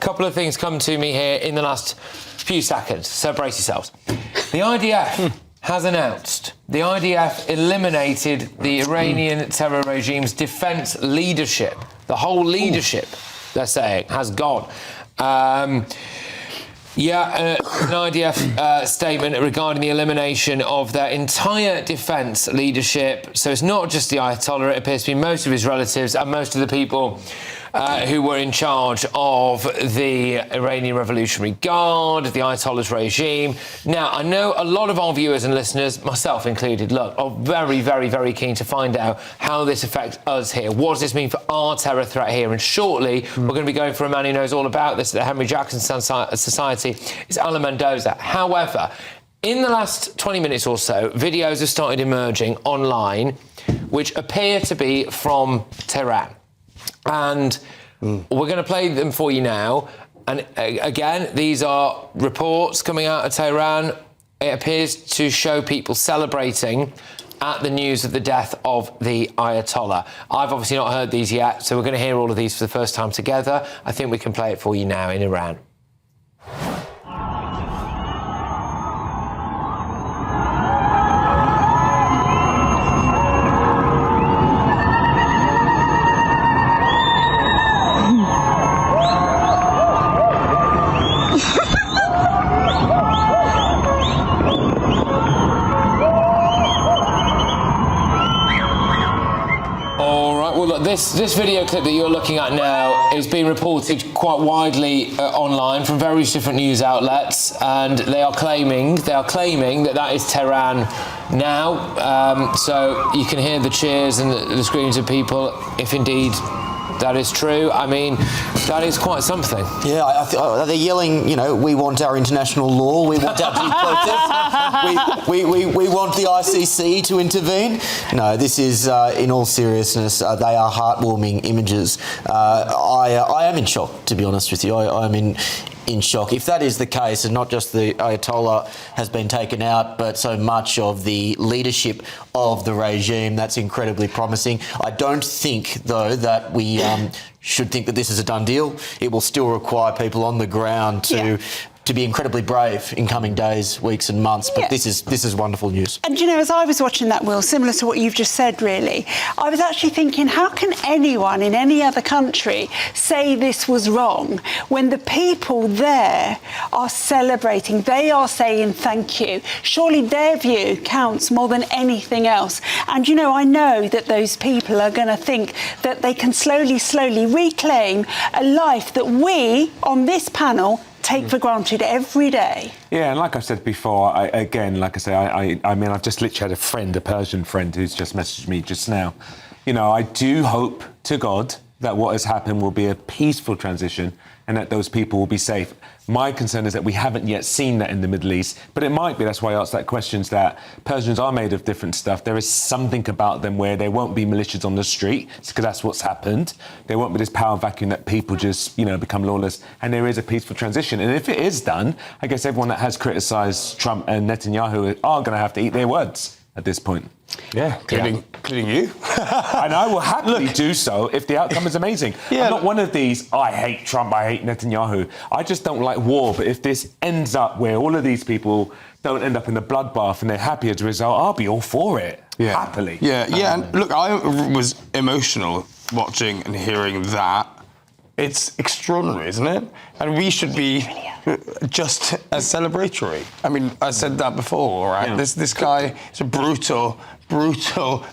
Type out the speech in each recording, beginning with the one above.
couple of things come to me here in the last few seconds, so brace yourselves. The IDF has announced the IDF eliminated the Iranian terror regime's defence leadership. The whole leadership, they're saying, has gone. An IDF statement regarding the elimination of their entire defence leadership. So it's not just the Ayatollah, it appears to be most of his relatives and most of the people who were in charge of the Iranian Revolutionary Guard, the Ayatollah's regime. Now, I know a lot of our viewers and listeners, myself included, are very, very, very keen to find out how this affects us here. What does this mean for our terror threat here? And shortly, we're going to be going for a man who knows all about this at the Henry Jackson Society. It's Alan Mendoza. However, in the last 20 minutes or so, videos have started emerging online which appear to be from Tehran. And we're going to play them for you now. And again, these are reports coming out of Tehran. It appears to show people celebrating at the news of the death of the Ayatollah. I've obviously not heard these yet, so we're going to hear all of these for the first time together. I think we can play it for you now in Iran. This video clip that you're looking at now is being reported quite widely online from various different news outlets, and they are claiming that that is Tehran now. So you can hear the cheers and the screams of people, if indeed that is true. I mean, that is quite something. Yeah, they're yelling, you know, we want our international law, we want our due process, we want the ICC to intervene. No, this is, in all seriousness, they are heartwarming images. I am in shock, to be honest with you. I am in shock. If that is the case, and not just the Ayatollah has been taken out, but so much of the leadership of the regime, that's incredibly promising. I don't think, though, that we should think that this is a done deal. It will still require people on the ground to be incredibly brave in coming days, weeks and months, but this is wonderful news. And, you know, as I was watching that, Will, similar to what you've just said, really, I was actually thinking, how can anyone in any other country say this was wrong when the people there are celebrating, they are saying thank you? Surely their view counts more than anything else. And, you know that those people are going to think that they can slowly reclaim a life that we, on this panel, take for granted every day. Yeah, and like I said before, I mean, I've just literally had a friend, a Persian friend, who's just messaged me just now. You know, I do hope to God that what has happened will be a peaceful transition and that those people will be safe. My concern is that we haven't yet seen that in the Middle East, but it might be. That's why I asked that question, is that Persians are made of different stuff. There is something about them where there won't be militias on the street, because that's what's happened. There won't be this power vacuum that people just, become lawless, and there is a peaceful transition. And if it is done, I guess everyone that has criticised Trump and Netanyahu are going to have to eat their words at this point. Yeah, including you. And I will happily do so if the outcome is amazing. I'm not one of these, I hate Trump, I hate Netanyahu. I just don't like war. But if this ends up where all of these people don't end up in the bloodbath and they're happy as a result, I'll be all for it. Happily. And look, I was emotional watching and hearing that. It's extraordinary, isn't it? And we should be just as celebratory. I mean, I said that before, right? Yeah. This guy is a brutal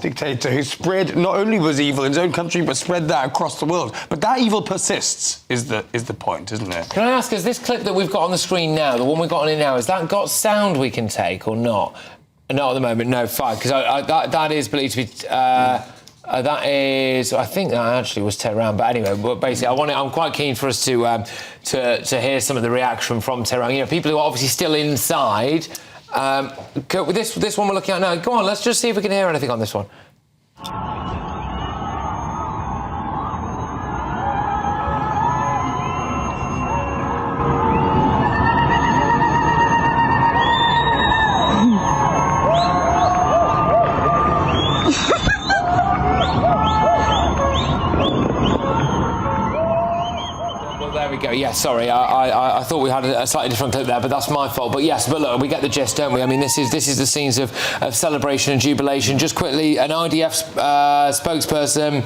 dictator who spread, not only was evil in his own country, but spread that across the world. But that evil persists, is the point, isn't it? Can I ask, is this clip that we've got on the screen now, the one we've got on it now, has that got sound we can take or not? Not at the moment, no, fine, because that is believed to be... that is, I think that actually was Tehran, but anyway, but basically, I'm quite keen for us to hear some of the reaction from Tehran. People who are obviously still inside. This one we're looking at now. Go on, let's just see if we can hear anything on this one. Yes, sorry, I thought we had a slightly different clip there, but that's my fault. But yes, but look, we get the gist, don't we? I mean, this is the scenes of celebration and jubilation. Just quickly, an IDF spokesperson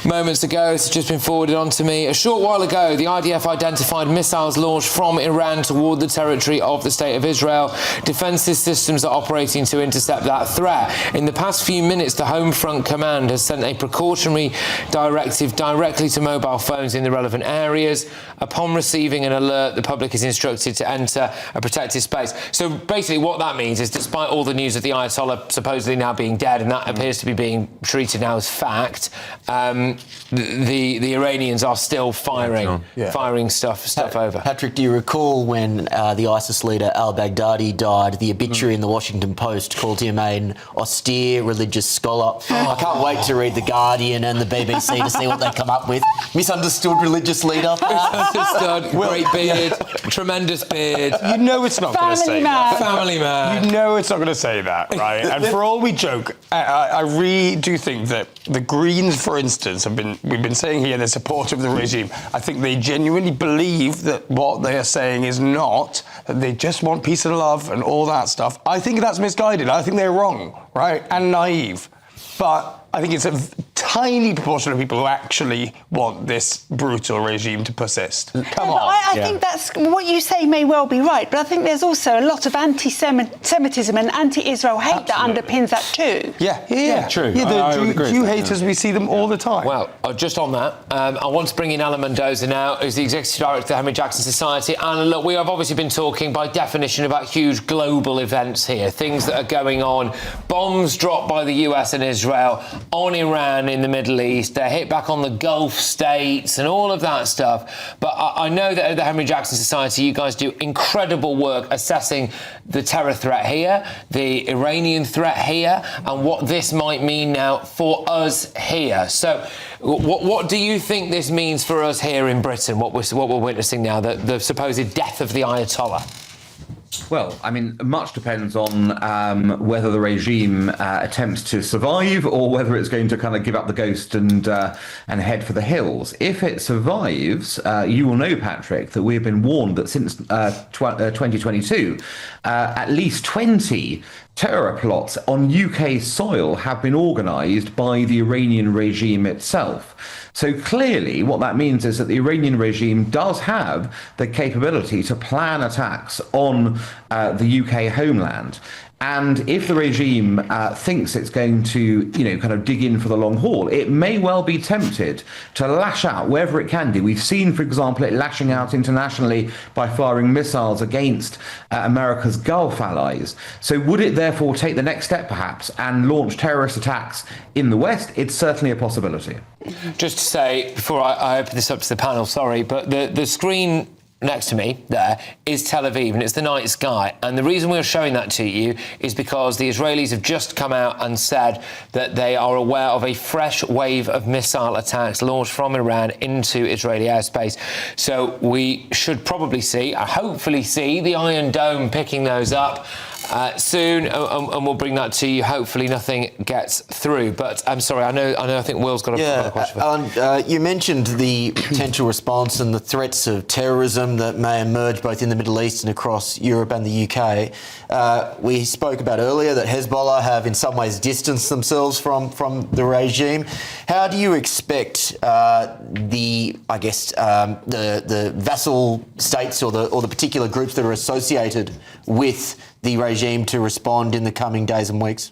moments ago, it's just been forwarded on to me. A short while ago, the IDF identified missiles launched from Iran toward the territory of the State of Israel. Defences systems are operating to intercept that threat. In the past few minutes, the Home Front Command has sent a precautionary directive directly to mobile phones in the relevant areas. Upon receiving an alert, the public is instructed to enter a protected space. So basically what that means is, despite all the news of the Ayatollah supposedly now being dead, and that appears to be being treated now as fact, the Iranians are still firing stuff over. Patrick, do you recall when the ISIS leader al-Baghdadi died, the obituary in the Washington Post called him an austere religious scholar? I can't wait to read The Guardian and the BBC to see what they come up with. Misunderstood religious leader. Misunderstood, great beard, tremendous beard. You know it's not going to say that. Family man. You know it's not going to say that, right? And for all we joke, I really do think that the Greens, for instance, we've been saying here they're supportive of the regime. I think they genuinely believe that what they are saying is not, that they just want peace and love and all that stuff. I think that's misguided. I think they're wrong, right? And naive. But I think it's a tiny proportion of people who actually want this brutal regime to persist. Come on. I think that's what you say may well be right, but I think there's also a lot of anti-Semitism and anti-Israel hate that underpins that too. Yeah, true. Yeah, I would the agree Jew with that, haters, we see them all the time. Well, just on that, I want to bring in Alan Mendoza now, who's the Executive Director of the Henry Jackson Society. And look, we have obviously been talking by definition about huge global events here, things that are going on. Bombs dropped by the US and Israel on Iran in the Middle East. They're hit back on the Gulf states and all of that stuff. But I know that at the Henry Jackson Society, you guys do incredible work assessing the terror threat here, the Iranian threat here, and what this might mean now for us here. So what do you think this means for us here in Britain, what we're witnessing now, the supposed death of the Ayatollah? Well, I mean, much depends on whether the regime attempts to survive or whether it's going to kind of give up the ghost and head for the hills. If it survives, you will know, Patrick, that we have been warned that since 2022, at least 20 terror plots on UK soil have been organised by the Iranian regime itself. So clearly what that means is that the Iranian regime does have the capability to plan attacks on the UK homeland. And if the regime thinks it's going to, kind of dig in for the long haul, it may well be tempted to lash out wherever it can do. We've seen, for example, it lashing out internationally by firing missiles against America's Gulf allies. So would it therefore take the next step, perhaps, and launch terrorist attacks in the West? It's certainly a possibility. Just to say, before I open this up to the panel, sorry, but the screen next to me there is Tel Aviv, and it's the night sky. And the reason we're showing that to you is because the Israelis have just come out and said that they are aware of a fresh wave of missile attacks launched from Iran into Israeli airspace. So we should probably see, hopefully see, the Iron Dome picking those up soon, and we'll bring that to you. Hopefully nothing gets through. But I'm sorry, I think Will's got a question. You mentioned the potential response and the threats of terrorism that may emerge both in the Middle East and across Europe and the UK. We spoke about earlier that Hezbollah have in some ways distanced themselves from the regime. How do you expect the vassal states or the particular groups that are associated with the regime to respond in the coming days and weeks?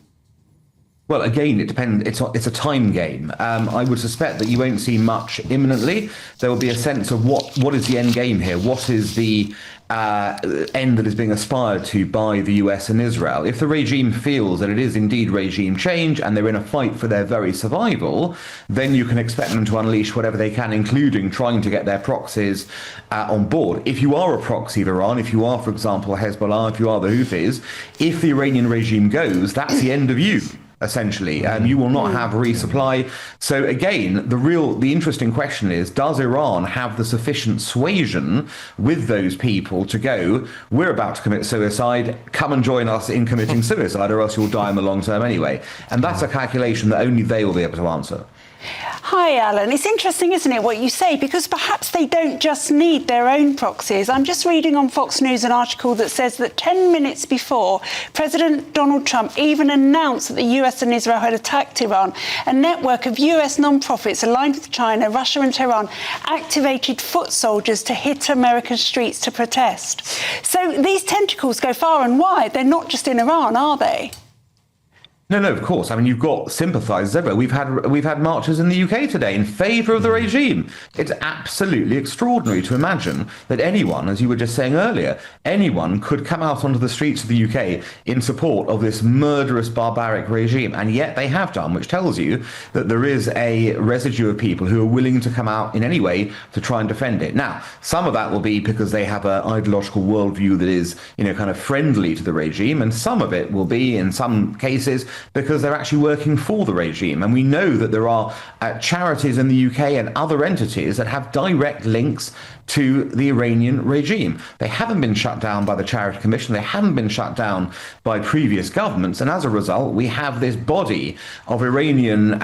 Well, again, it depends. It's a time game. I would suspect that you won't see much imminently. There will be a sense of what is the end game here? What is the end that is being aspired to by the US and Israel? If the regime feels that it is indeed regime change and they're in a fight for their very survival, then you can expect them to unleash whatever they can, including trying to get their proxies on board. If you are a proxy of Iran, if you are, for example, Hezbollah, if you are the Houthis, if the Iranian regime goes, that's the end of you. Essentially, you will not have resupply. So again, the interesting question is, does Iran have the sufficient suasion with those people to go, we're about to commit suicide, come and join us in committing suicide, or else you'll die in the long term anyway? And that's a calculation that only they will be able to answer. Hi, Alan. It's interesting, isn't it, what you say, because perhaps they don't just need their own proxies. I'm just reading on Fox News an article that says that 10 minutes before President Donald Trump even announced that the US and Israel had attacked Iran, a network of US non-profits aligned with China, Russia and Tehran activated foot soldiers to hit American streets to protest. So these tentacles go far and wide. They're not just in Iran, are they? No, of course. I mean, you've got sympathisers everywhere. We've had marches in the UK today in favour of the regime. It's absolutely extraordinary to imagine that anyone, as you were just saying earlier, anyone could come out onto the streets of the UK in support of this murderous, barbaric regime. And yet they have done, which tells you that there is a residue of people who are willing to come out in any way to try and defend it. Now, some of that will be because they have an ideological worldview that is, kind of friendly to the regime, and some of it will be, in some cases, because they're actually working for the regime. And we know that there are charities in the UK and other entities that have direct links to the Iranian regime. They haven't been shut down by the Charity Commission. They haven't been shut down by previous governments. And as a result, we have this body of Iranian,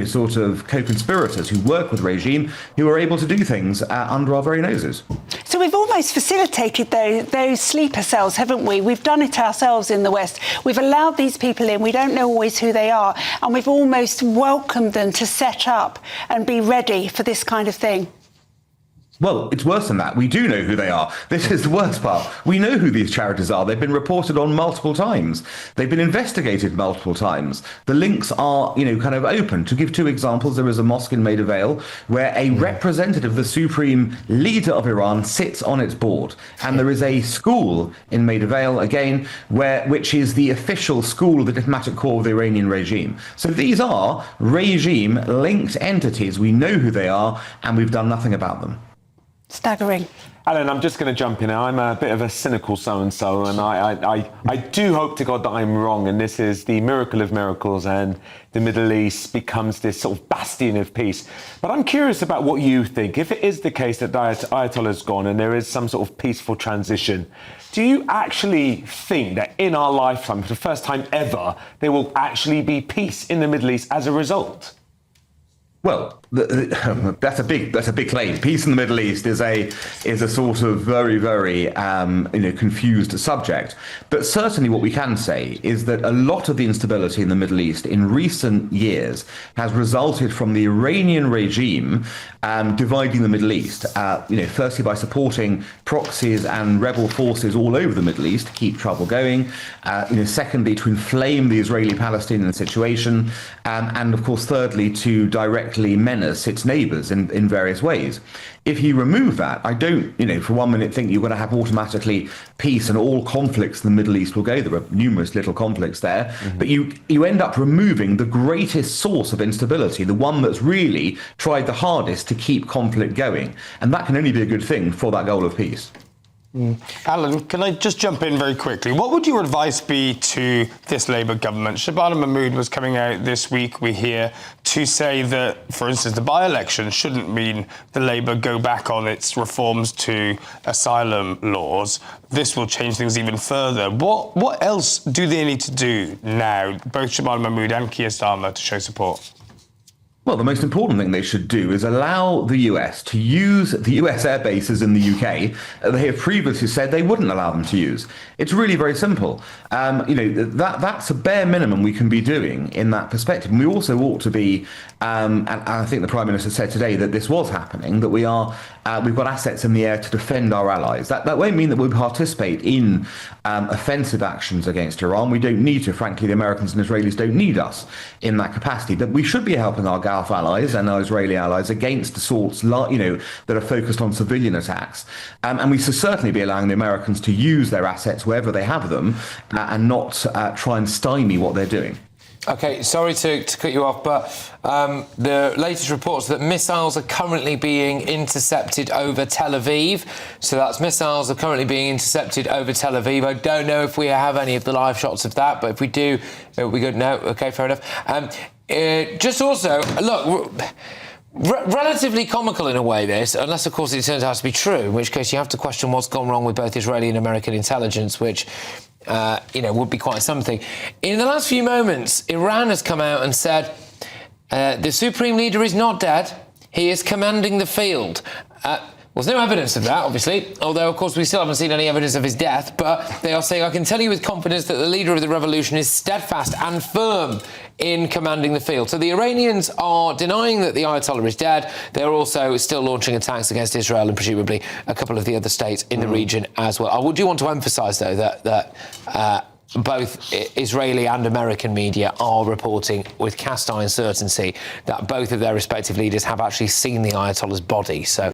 sort of co-conspirators who work with the regime, who are able to do things under our very noses. So we've almost facilitated those sleeper cells, haven't we? We've done it ourselves in the West. We've allowed these people in. We don't know always who they are. And we've almost welcomed them to set up and be ready for this kind of thing. Well, it's worse than that. We do know who they are. This is the worst part. We know who these charities are. They've been reported on multiple times. They've been investigated multiple times. The links are, kind of open. To give two examples, there is a mosque in Maida Vale where a representative, the supreme leader of Iran, sits on its board. And there is a school in Maida Vale, again, which is the official school of the diplomatic corps of the Iranian regime. So these are regime-linked entities. We know who they are, and we've done nothing about them. Staggering. Alan, I'm just going to jump in. I'm a bit of a cynical so-and-so, and I do hope to God that I'm wrong, and this is the miracle of miracles, and the Middle East becomes this sort of bastion of peace. But I'm curious about what you think. If it is the case that the Ayatollah's gone and there is some sort of peaceful transition, do you actually think that in our lifetime, for the first time ever, there will actually be peace in the Middle East as a result? Well, that's a big claim. Peace in the Middle East is a sort of very, very confused subject. But certainly, what we can say is that a lot of the instability in the Middle East in recent years has resulted from the Iranian regime dividing the Middle East. Firstly by supporting proxies and rebel forces all over the Middle East to keep trouble going. Secondly, to inflame the Israeli-Palestinian situation, and of course, thirdly, to directly menace its neighbours in various ways. If you remove that, I don't, for 1 minute think you're going to have automatically peace and all conflicts in the Middle East will go. There are numerous little conflicts there, but you end up removing the greatest source of instability, the one that's really tried the hardest to keep conflict going. And that can only be a good thing for that goal of peace. Alan, can I just jump in very quickly? What would your advice be to this Labour government? Shabana Mahmood was coming out this week, we hear, to say that, for instance, the by-election shouldn't mean the Labour go back on its reforms to asylum laws. This will change things even further. What else do they need to do now, both Shabana Mahmood and Keir Starmer, to show support? Well, the most important thing they should do is allow the US to use the US air bases in the UK that they have previously said they wouldn't allow them to use. It's really very simple. That's a bare minimum we can be doing in that perspective. And we also ought to be, and I think the Prime Minister said today that this was happening, that we've got assets in the air to defend our allies. That won't mean that we'll participate in offensive actions against Iran. We don't need to. Frankly, the Americans and Israelis don't need us in that capacity. But we should be helping our Gulf allies and our Israeli allies against assaults, that are focused on civilian attacks. And we should certainly be allowing the Americans to use their assets wherever they have them and not try and stymie what they're doing. OK, sorry to cut you off, but the latest reports that missiles are currently being intercepted over Tel Aviv. So that's missiles are currently being intercepted over Tel Aviv. I don't know if we have any of the live shots of that, but if we do, it would be good. No, OK, fair enough. Just also, look, relatively comical in a way, this, unless, of course, it turns out to be true, in which case you have to question what's gone wrong with both Israeli and American intelligence, which, would be quite something. In the last few moments, Iran has come out and said, The supreme leader is not dead. He is commanding the field. There's no evidence of that, obviously, although, of course, we still haven't seen any evidence of his death, but they are saying, I can tell you with confidence that the leader of the revolution is steadfast and firm in commanding the field. So the Iranians are denying that the Ayatollah is dead. They're also still launching attacks against Israel and presumably a couple of the other states in the region as well. I do want to emphasise, though, that both Israeli and American media are reporting with cast iron certainty that both of their respective leaders have actually seen the Ayatollah's body. So